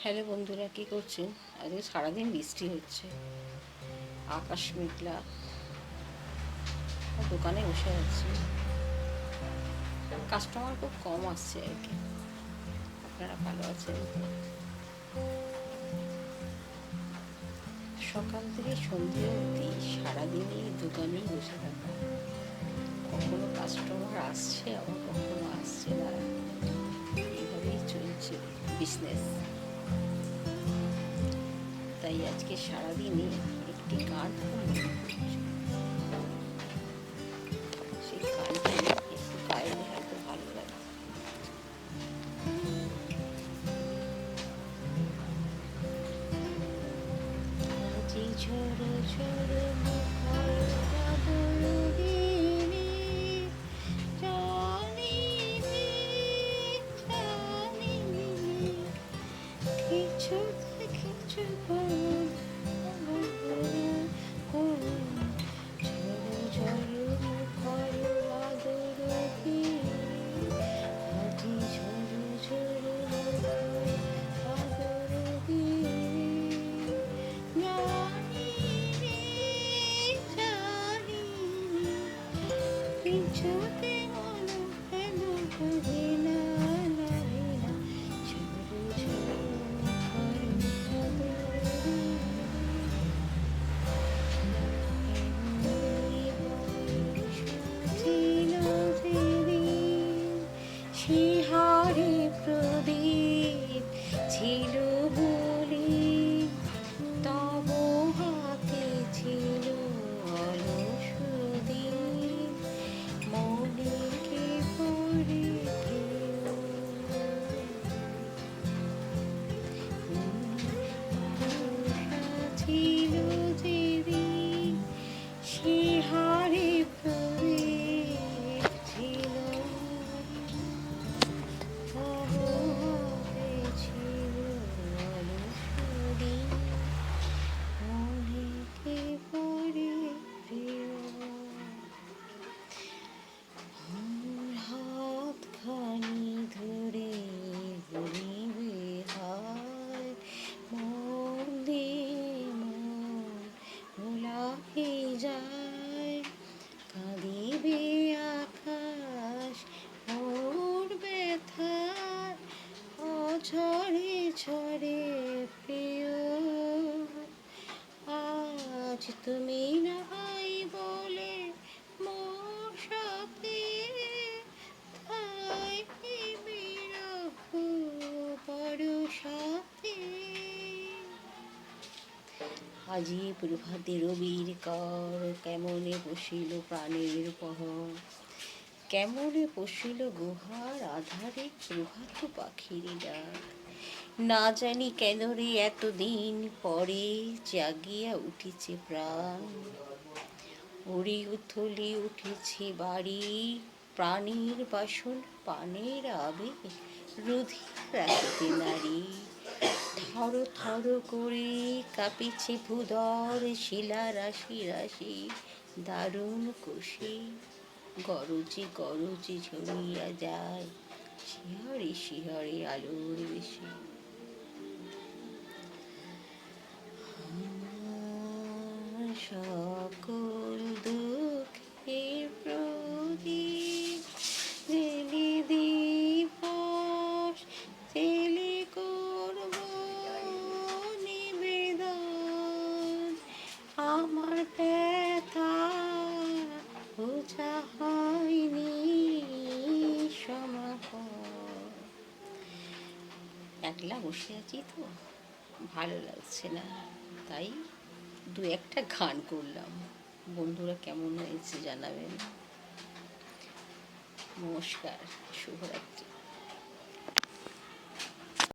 Hello বন্ধুরা, কী করছেন? আজকে সারাদিন বৃষ্টি হচ্ছে, আকাশ মেঘলা। দোকানে বসে আছি, কাস্টমার খুব কম আসছে আর কি। আপনারা ভালো আছেন তো? সকাল থেকে সন্ধে অবধি সারাদিনই দোকানেই বসে থাকা। কখনো কাস্টমার আসছে, আবার কখনো আসছে না। এইভাবেই চলছে বিজনেস। তাই আজকে সারাদিনই একটি গান খুব মনে পড়ছে। সেই গানটি একটু গাইলে হয়তো ভালো লাগে। আজি ঝড়ো ঝড়ো মুখর বাদল দিনে, জানিনি জানিনি কিছু কিছু ঝড়ো ঝড়ো মুখর বাদল দিনে, আজি ঝড়ো ঝড়ো মুখর বাদল দিনে, কিছুতে মন কেন হবে না, লাগে না। ঝড়ো ঝড়ো মুখর বাদল ছিল যেদিন, শিহারে প্রদীপ ছিল বলে, তব হাতে ছিল অলস দিন, মনে কে পড়ে ছিল যেদিন, শিহারে প্রদীপ ছিল, তব হাতে ছিল অলস দিন, মনে কে পড়ে প্রিয়। হাতখানি ধরে বলিবে হায়, মন দিয়ে মন ভোলাহি যায়, কাঁদিবে আকাশ মোর ব্যথার, অঝরে ঝরে প্রিয়। আজ তুমি নাই বলে মোর সাথে, তাই বিরহ বড় সাথে। আজি প্রভাতে রবির কর, কেমনে বসিল প্রাণের পহর, কেমনে বসিল গুহার আধারে প্রভাত পাখির ডাক, না জানি কেন রে এতদিন পরে জাগিয়া উঠিছে প্রাণ, উড়ি উথলি উঠেছে বাড়ি, প্রাণীর বাসন পানের আবেগ রুধিয়া রাখিতে নারী, থর থর করে কাঁপিছে ভূদর, শিলা রাশি রাশি দারুণ খুশি, গরজে গরজে ঝরিয়া যায়, শিহরে শিহরে আলোর বেশি। সকল দুঃখের প্রদীপ জেলে দিবস, জেলে করব নিবেদন, আমার ব্যথা বোঝা হয়নি সমাপন। একলা বসে আছি তো, ভালো লাগছে না, তাই দু একটা গান করলাম। বন্ধুরা কেমন হয়েছে জানাবেন। নমস্কার, শুভরাত্রি।